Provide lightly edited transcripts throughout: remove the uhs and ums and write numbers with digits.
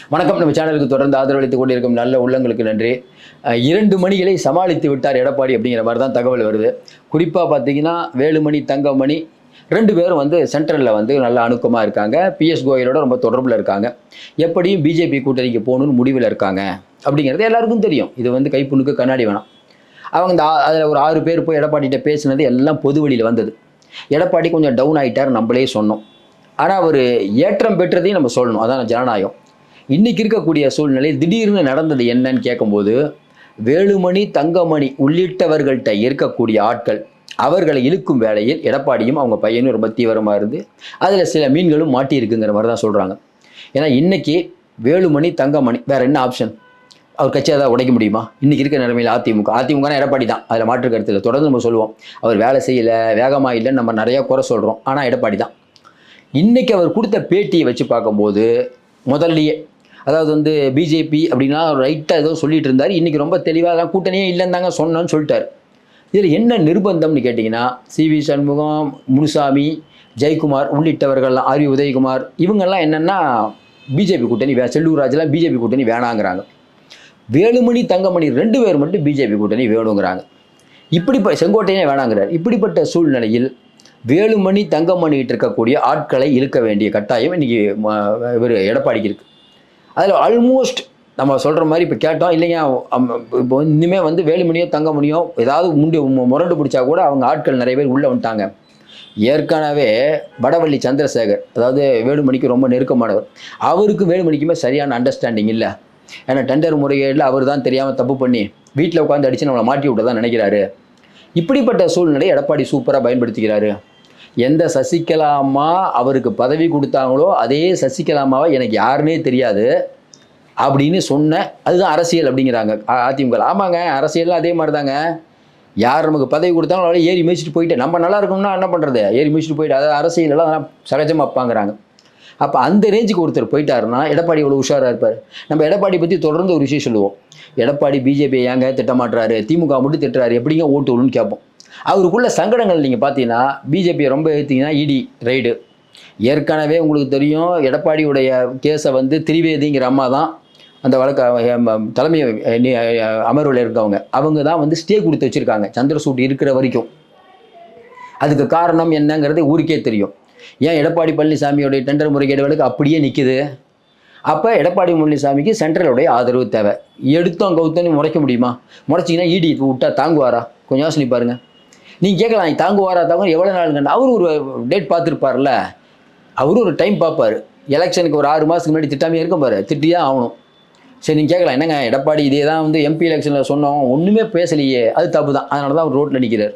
வணக்கம். நம்ம சேனலுக்கு தொடர்ந்து ஆதரவளித்துக் கொண்டிருக்கும் நல்ல உள்ளங்களுக்கு நன்றி. 2 மணிகளை சமாளித்து விட்டார் எடப்பாடி அப்படிங்கிற மாதிரி தான் தகவல் வருது. குறிப்பாக பார்த்தீங்கன்னா வேலுமணி, தங்கமணி 2 பேரும் வந்து சென்ட்ரலில் வந்து நல்ல அணுக்கமாக இருக்காங்க. பிஎஸ் கோயலோட ரொம்ப தொடர்பில் இருக்காங்க. எப்படியும் பிஜேபி கூட்டணிக்கு போகணும்னு முடிவில் இருக்காங்க அப்படிங்கிறது எல்லாருக்கும் தெரியும். இது வந்து கைப்புண்ணுக்கு கண்ணாடி வேணாம். அவங்க அதில் ஒரு 6 பேர் போய் எடப்பாடிகிட்ட பேசினது எல்லாம் பொது வழியில் வந்தது. எடப்பாடி கொஞ்சம் டவுன் ஆகிட்டார், நம்மளே சொன்னோம். ஆனால் அவர் ஏற்றம் பெற்றதையும் நம்ம சொல்லணும். அதான் ஜனநாயகம். இன்னைக்கு இருக்கக்கூடிய சூழ்நிலை திடீர்னு நடந்தது என்னன்னு கேட்கும்போது, வேலுமணி, தங்கமணி உள்ளிட்டவர்கள்ட்ட இருக்கக்கூடிய ஆட்கள் அவர்களை இழுக்கும் வேளையில் எடப்பாடியும் அவங்க பையனும் ரொம்ப தீவிரமாக இருந்து அதில் சில மீன்களும் மாட்டியிருக்குங்கிற மாதிரி தான் சொல்கிறாங்க. ஏன்னா இன்னைக்கு வேலுமணி, தங்கமணி வேற என்ன ஆப்ஷன்? அவர் கட்சியை தான் உடைக்க முடியுமா? இன்றைக்கி இருக்கிற நிலைமையில் அதிமுகனா எடப்பாடி தான், அதில் மாற்று கருத்தில் தொடர்ந்து நம்ம சொல்லுவோம். அவர் வேலை செய்யலை, வேகமாக இல்லைன்னு நம்ம நிறையா குறை சொல்கிறோம். ஆனால் எடப்பாடி தான். இன்றைக்கி அவர் கொடுத்த பேட்டியை வச்சு பார்க்கும்போது முதல்லையே அதாவது வந்து பிஜேபி அப்படின்னா ரைட்டாக ஏதோ சொல்லிட்டு இருந்தார். இன்றைக்கி ரொம்ப தெளிவாக தான் கூட்டணியே இல்லைன்னு தாங்க சொன்னோன்னு சொல்லிட்டார். இதில் என்ன நிர்பந்தம்னு கேட்டிங்கன்னா, சிவி சண்முகம், முனுசாமி, ஜெயக்குமார் உள்ளிட்டவர்கள்லாம், ஆர்வி உதயகுமார் இவங்கெல்லாம் என்னென்னா பிஜேபி கூட்டணி செல்லூர் ராஜெலாம் பிஜேபி கூட்டணி வேணாங்கிறாங்க. வேலுமணி, தங்கமணி 2 பேர் மட்டும் பிஜேபி கூட்டணி வேணுங்கிறாங்க. செங்கோட்டையே வேணாங்கிறார். இப்படிப்பட்ட சூழ்நிலையில் வேலுமணி, தங்கமணிகிட்டு இருக்கக்கூடிய ஆட்களை இழுக்க வேண்டிய கட்டாயம் இன்றைக்கி இவர் எடப்பாடிக்கு இருக்குது. அதில் ஆல்மோஸ்ட் நம்ம சொல்கிற மாதிரி இப்போ கேட்டோம் இல்லைங்க, இப்போ இனிமேல் வந்து வேலுமணியோ தங்கமணியோ ஏதாவது முரண்டு பிடிச்சா கூட அவங்க ஆட்கள் நிறைய பேர் உள்ளே வந்துட்டாங்க. ஏற்கனவே வடவள்ளி சந்திரசேகர், அதாவது வேலுமணிக்கு ரொம்ப நெருக்கமானவர், அவருக்கும் வேலுமணிக்குமே சரியான அண்டர்ஸ்டாண்டிங் இல்லை. ஏன்னா டெண்டர் முறைகேடில் அவர் தான் தெரியாமல் தப்பு பண்ணி வீட்டில் உட்காந்து அடித்து நம்மளை மாட்டி விட்டு தான் நினைக்கிறாரு. இப்படிப்பட்ட சூழ்நிலை எடப்பாடி சூப்பராக பயன்படுத்திக்கிறாரு. எந்த சசிகலா அம்மா அவருக்கு பதவி கொடுத்தாங்களோ அதே சசிகலா அம்மாவை எனக்கு யாருன்னே தெரியாது அப்படின்னு சொன்ன அதுதான் அரசியல் அப்படிங்கிறாங்க அதிமுக. ஆமாங்க, அரசியல்லாம் அதே மாதிரி தாங்க. யார் நமக்கு பதவி கொடுத்தாலும் அவளை ஏறி மிதிச்சுட்டு போயிட்டு நம்ம நல்லா இருக்கணும்னா என்ன பண்ணுறது, ஏறி மிதிச்சுட்டு போயிட்டு அதாவது அரசியலெல்லாம் அதெல்லாம் சகஜமாக வைப்பாங்கிறாங்க. அப்போ அந்த ரேஞ்சுக்கு ஒருத்தர் போயிட்டாருன்னா எடப்பாடி இவ்வளோ உஷாராக இருப்பார். நம்ம எடப்பாடி பற்றி தொடர்ந்து ஒரு விஷயம் சொல்லுவோம். எடப்பாடி பிஜேபி ஏங்க திட்டமாட்டுறாரு, திமுக மட்டும் திட்டுறாரு, எப்படிங்க ஓட்டு விழுன்னு கேட்போம். அவருக்குள்ள சங்கடங்கள் நீங்கள் பார்த்தீங்கன்னா பிஜேபியை ரொம்ப ஏற்றிங்கன்னா இடி ரைடு. ஏற்கனவே உங்களுக்கு தெரியும் எடப்பாடியுடைய கேஸை வந்து திரிவேதிங்கிற அம்மா தான் அந்த வழக்கு தலைமை அமர்வில் இருக்கவங்க, அவங்க தான் வந்து ஸ்டே கொடுத்து வச்சுருக்காங்க சந்திரசூட் இருக்கிற வரைக்கும். அதுக்கு காரணம் என்னங்கிறது ஊருக்கே தெரியும். ஏன் எடப்பாடி பழனிசாமியோடைய டெண்டர் முறைகேடு வழக்கு அப்படியே நிற்குது. அப்போ எடப்பாடி பழனிசாமிக்கு சென்ட்ரலுடைய ஆதரவு தேவை. எடுத்தோம் கவுத்தோன்னு முறைக்க முடியுமா? முறைச்சிங்கன்னா இடி விட்டால் தாங்குவாரா? கொஞ்சம் யோசனை பாருங்கள். நீங்கள் கேட்கலாம், தாங்குவாரா எவ்வளோ நாளுங்கன்னு. அவரும் ஒரு டேட் பார்த்துருப்பார்ல, அவரும் ஒரு டைம் பார்ப்பார். எலெக்ஷனுக்கு ஒரு 6 மாதத்துக்கு முன்னாடி திட்டாமே இருக்கும் பாரு, திட்டியே ஆகணும். சரி, நீங்கள் கேட்கலாம், என்னங்க எடப்பாடி இதே தான் வந்து எம்பி எலெக்ஷனில் சொன்னோம், ஒன்றுமே பேசலையே, அது தப்பு தான், அதனால தான் அவர் ரோட்டில் நிற்கிறார்.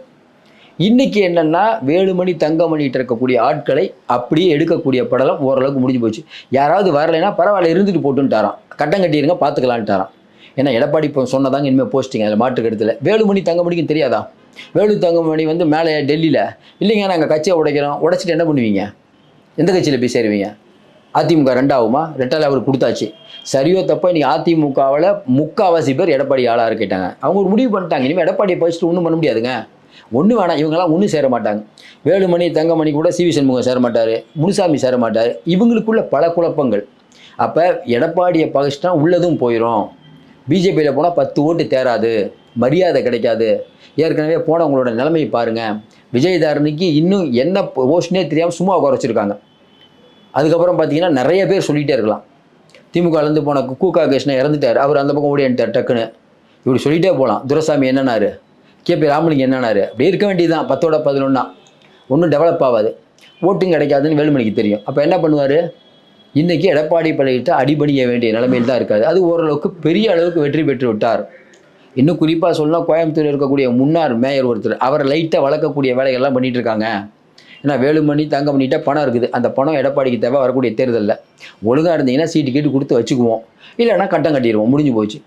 இன்றைக்கி என்னென்னா வேலுமணி, தங்கமணிகிட்ட இருக்கக்கூடிய ஆட்களை அப்படியே எடுக்கக்கூடிய படலம் ஓரளவுக்கு முடிஞ்சு போச்சு. யாராவது வரலைன்னா பரவாயில்ல இருந்துட்டு போட்டுன்ட்டாராம், கட்டம் கட்டிடுங்க பார்த்துக்கலான்ட்டாராம். ஏன்னா எடப்பாடி இப்போ சொன்னதாங்க இனிமேல் போஸ்டிங், அதில் மாற்று கருத்தில். வேலுமணி தங்கமணிக்கும் தெரியாதா? வேலு தங்கமணி வந்து மேலே டெல்லியில் இல்லைங்க நாங்கள் கட்சியை உடைக்கிறோம், உடைச்சிட்டு என்ன பண்ணுவீங்க? எந்த கட்சியில் போய் சேருவீங்க? அதிமுக 2 ஆகுமா? 2 அவருக்கு கொடுத்தாச்சு. சரியோ தப்போ இன்றைக்கி அதிமுகவில் 3/4 பேர் எடப்பாடி ஆளாக இருக்கிட்டாங்க. அவங்க ஒரு முடிவு பண்ணிட்டாங்க, இனிமேல் எடப்பாடியை பறிச்சுட்டு ஒன்றும் பண்ண முடியாதுங்க, ஒன்றும் வேணாம், இவங்கெல்லாம் ஒன்றும் சேர மாட்டாங்க. வேலுமணி, தங்கமணி கூட சிவி சண்முகம் சேர மாட்டார், முனுசாமி சேர மாட்டார். இவங்களுக்குள்ள பல குழப்பங்கள். அப்போ எடப்பாடியை பகிச்சிட்டா உள்ளதும் போயிடும். பிஜேபியில் போனால் 10 ஓட்டு தேராது, மரியாதை கிடைக்காது. ஏற்கனவே போனவங்களோட நிலைமையை பாருங்கள். விஜயதாரணிக்கு இன்னும் என்ன போஸ்ட்னே தெரியாமல் சும்மா உட்கார வச்சுருக்காங்க. அதுக்கப்புறம் பார்த்தீங்கன்னா நிறைய பேர் சொல்லிகிட்டே இருக்கலாம். திமுகலேருந்து போன கூகா கிருஷ்ணன் இறந்துட்டார், அவர் அந்த பக்கம் ஓடிட்டார் டக்குன்னு. இப்படி சொல்லிகிட்டே போகலாம். துரைசாமி என்னன்னாரு, கேபி ராமலிங்கம் என்னன்னாரு, அப்படி இருக்க வேண்டியதுதான். 10ஓட 11 ஒன்றும் டெவலப் ஆகாது, ஓட்டும் கிடைக்காதுன்னு வேலுமணிக்கு தெரியும். அப்போ என்ன பண்ணுவார்? இன்றைக்கி எடப்பாடி பழகிட்டு அடிபணிய வேண்டிய நிலைமையில் தான் இருக்காது. அது ஓரளவுக்கு பெரிய அளவுக்கு வெற்றி பெற்று விட்டார். இன்னும் குறிப்பாக சொல்லலாம், கோயம்புத்தூர் இருக்கக்கூடிய முன்னாள் மேயர் ஒருத்தர், அவரை லைட்டாக வளர்க்கக்கூடிய வேலைகள்லாம் பண்ணிகிட்டு இருக்காங்க. ஏன்னா வேலுமணி, தங்கமணிகிட்ட பணம் இருக்குது. அந்த பணம் எடப்பாடிக்கு தேவை. வரக்கூடிய தேர்தலில் ஒழுங்காக இருந்தீங்கன்னா சீட்டு கேட்டு கொடுத்து வச்சுக்குவோம், இல்லைன்னா கட்டம் கட்டிடுவோம், முடிஞ்சு போச்சு.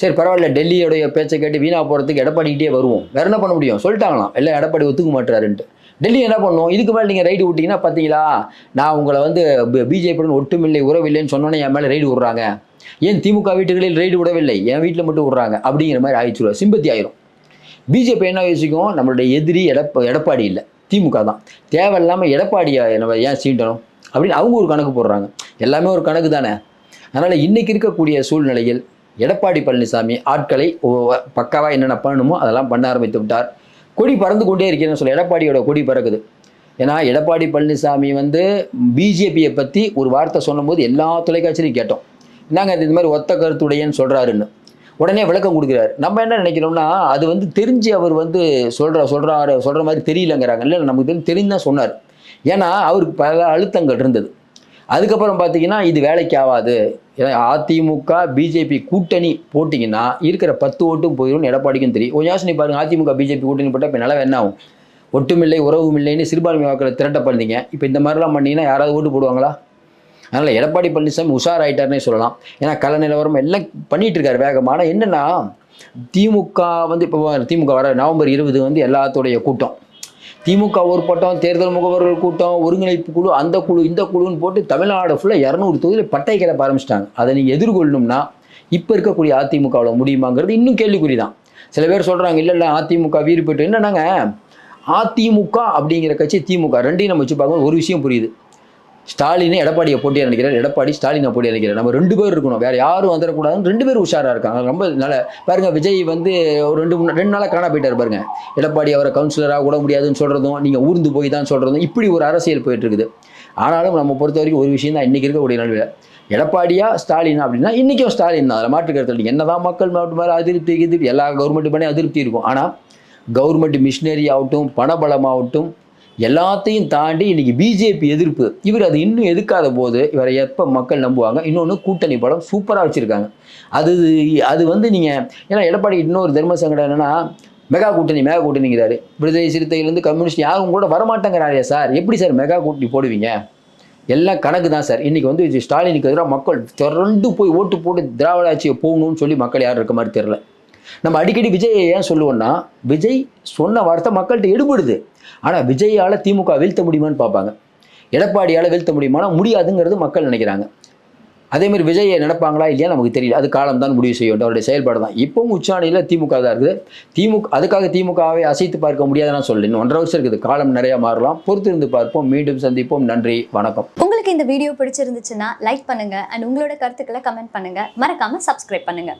சரி பரவாயில்ல, டெல்லியோடைய பேச்சை கேட்டு வீணாக போகிறதுக்கு எடப்பாடிக்கிட்டே வருவோம், வேறு என்ன பண்ண முடியும்? சொல்லிட்டாங்களாம் எல்லாம் எடப்பாடி ஒத்துக்க மாட்டுறாருன்ட்டு. டெல்லி என்ன பண்ணுவோம்? இதுக்கு மேலே நீங்கள் ரைடு விட்டிங்கன்னா பார்த்தீங்களா, நான் உங்களை வந்து பிஜேபியுடன் ஒட்டுமில்லை உறவில்லைன்னு சொன்னோன்னே என் மேலே ரைடு விட்றாங்க, ஏன் திமுக வீட்டுகளில் ரைடு விடவில்லை, என் வீட்டில் மட்டும் விட்றாங்க அப்படிங்கிற மாதிரி ஆயிடுச்சு. சிம்பத்தி ஆயிரும். பிஜேபி என்ன யோசிக்கும், நம்மளுடைய எதிரி எடப்பாடி இல்லை, திமுக தான். தேவையில்லாமல் எடப்பாடியை நம்ம ஏன் சீண்டணும் அப்படின்னு அவங்க ஒரு கணக்கு போடுறாங்க. எல்லாமே ஒரு கணக்கு தானே. அதனால் இன்றைக்கி இருக்கக்கூடிய சூழ்நிலையில் எடப்பாடி பழனிசாமி ஆட்களை பக்காவாக என்னென்ன பண்ணணுமோ அதெல்லாம் பண்ண ஆரம்பித்து விட்டார். கொடி பறந்து கொண்டே இருக்கிறேன்னு சொல்ல எடப்பாடியோட கொடி பறக்குது. ஏன்னா எடப்பாடி பழனிசாமி வந்து பிஜேபியை பற்றி ஒரு வார்த்தை சொல்லும்போது எல்லா தொலைக்காட்சியிலையும் கேட்டோம். என்னங்க இது மாதிரி ஒத்த கருத்துடையன்னு சொல்கிறாருன்னு உடனே விளக்கம் கொடுக்குறாரு. நம்ம என்ன நினைக்கிறோம்னா அது வந்து தெரிஞ்சு அவர் வந்து சொல்கிற மாதிரி தெரியலங்கிறாங்க. இல்லை நமக்கு தெரிஞ்சுதான் சொன்னார். ஏன்னா அவருக்கு பல அழுத்தங்கள் இருந்தது. அதுக்கப்புறம் பார்த்தீங்கன்னா இது வேலைக்கு ஆகாது, ஏன்னா அதிமுக பிஜேபி கூட்டணி போட்டிங்கன்னா இருக்கிற 10 ஓட்டும் போயிடும் எடப்பாடிக்கும் தெரியும். கொஞ்சம் யோசனை பாருங்கள், அதிமுக பிஜேபி கூட்டணி போட்டால் இப்போ நிலவு என்ன ஆகும்? ஒட்டுமில்லை உறவும் இல்லைன்னு சிறுபான்மை வாக்களை திரட்ட பண்ணீங்க. இப்போ இந்த மாதிரிலாம் பண்ணிங்கன்னா யாராவது ஓட்டு போடுவாங்களா? அதனால் எடப்பாடி பழனிசாமி உஷாராயிட்டார்னே சொல்லலாம். ஏன்னா கள நிலவரம் எல்லாம் பண்ணிகிட்டு இருக்காரு வேகமாக. ஆனால் என்னென்னா திமுக வந்து இப்போ திமுக வர நவம்பர் 20 வந்து எல்லாத்தோடைய கூட்டம். திமுக ஒரு பட்டம், தேர்தல் முகவர்கள் கூட்டம், ஒருங்கிணைப்பு குழு, அந்த குழு இந்த குழுன்னு போட்டு தமிழ்நாடு ஃபுல்லாக 200 தொகுதியில் பட்டை கிளப்ப ஆரம்பிச்சிட்டாங்க. அதை நீங்கள் எதிர்கொள்ளணும்னா இப்போ இருக்கக்கூடிய அதிமுகவில் முடியுமாங்கிறது இன்னும் கேள்விக்குறி தான். சில பேர் சொல்கிறாங்க இல்லை அதிமுக வீறு போய்ட்டு. என்னன்னாங்க அதிமுக அப்படிங்கிற கட்சி திமுக ரெண்டையும் நம்ம வச்சு பார்க்கும்போது ஒரு விஷயம் புரியுது. ஸ்டாலினே எடப்பாடியை போட்டியாக நினைக்கிறார், எடப்பாடி ஸ்டாலினை போட்டியாக நினைக்கிறார். நம்ம 2 பேர் இருக்கணும், வேறு யாரும் வந்துடக்கூடாதுன்னு 2 பேர் உஷாராக இருக்காங்க. ரொம்ப நல்ல பாருங்கள். விஜய் வந்து ஒரு 2 நாளாக காணா போயிட்டார் பாருங்க. எடப்பாடி அவரை கவுன்சிலராக விட முடியாதுன்னு சொல்கிறதும், நீங்கள் ஊர்ந்து போய் தான் சொல்கிறதும், இப்படி ஒரு அரசியல் போயிட்டு இருக்குது. ஆனாலும் நம்ம பொறுத்த வரைக்கும் ஒரு விஷயம் தான் இன்றைக்கி இருக்கக்கூடிய நிலையில், எடப்பாடியா ஸ்டாலின் அப்படின்னா இன்றைக்கும் ஸ்டாலின் தான். அதில் மாற்று கருத்து என்ன தான் மக்கள் மாதிரி அதிருப்தி எல்லா கவர்மெண்ட் பண்ணி அதிருப்தி இருக்கும். ஆனால் கவர்மெண்ட் மிஷினரி ஆகட்டும், பணபலமாகட்டும், எல்லாத்தையும் தாண்டி இன்றைக்கி பிஜேபி எதிர்ப்பு. இவர் அது இன்னும் எதிர்க்காத போது இவரை எப்போ மக்கள் நம்புவாங்க? இன்னொன்று கூட்டணி படம் சூப்பராக வச்சுருக்காங்க. அது வந்து நீங்கள் ஏன்னா எடப்பாடி இன்னொரு தர்ம சங்கடம் என்னென்னா மெகா கூட்டணிங்கிறாரு. விடுதலை சிறுத்தையிலேருந்து கம்யூனிஸ்ட் யாரும் கூட வரமாட்டேங்கிறாரே சார். எப்படி சார் மெகா கூட்டணி போடுவீங்க? எல்லாம் கணக்கு தான் சார். இன்றைக்கி வந்து ஸ்டாலினுக்கு எதிராக மக்கள் திரண்டு போய் ஓட்டு போட்டு திராவிட ஆட்சியை போகணும்னு சொல்லி மக்கள் யாரும் இருக்க மாதிரி தெரில. நம்ம அடிக்கடி விஜயை ஏன் சொல்லுவோம்னா விஜய் சொன்ன வார்த்தை மக்கள்கிட்ட எடுபடுது. ஆனால் விஜயால் திமுக வீழ்த்த முடியுமான்னு பார்ப்பாங்க, எடப்பாடியால் வீழ்த்த முடியுமானா முடியாதுங்கிறது மக்கள் நினைக்கிறாங்க. அதேமாதிரி விஜயை நினைப்பாங்களா இல்லையா நமக்கு தெரியல. அது காலம் தான் முடிவு செய்ய வேண்டும். அவருடைய செயல்பாடு தான். இப்போவும் உச்சாணியில் திமுக தான் இருக்குது. அதுக்காக திமுகவை அசைத்து பார்க்க முடியாதுன்னு சொல்லி இன்னும் 1.5 வருஷம் இருக்குது. காலம் நிறையா மாறலாம். பொறுத்திருந்து பார்ப்போம். மீண்டும் சந்திப்போம். நன்றி, வணக்கம். உங்களுக்கு இந்த வீடியோ பிடிச்சிருந்துச்சுன்னா லைக் பண்ணுங்க அண்ட் உங்களோட கருத்துக்களை கமெண்ட் பண்ணுங்க. மறக்காம சப்ஸ்கிரைப் பண்ணுங்க.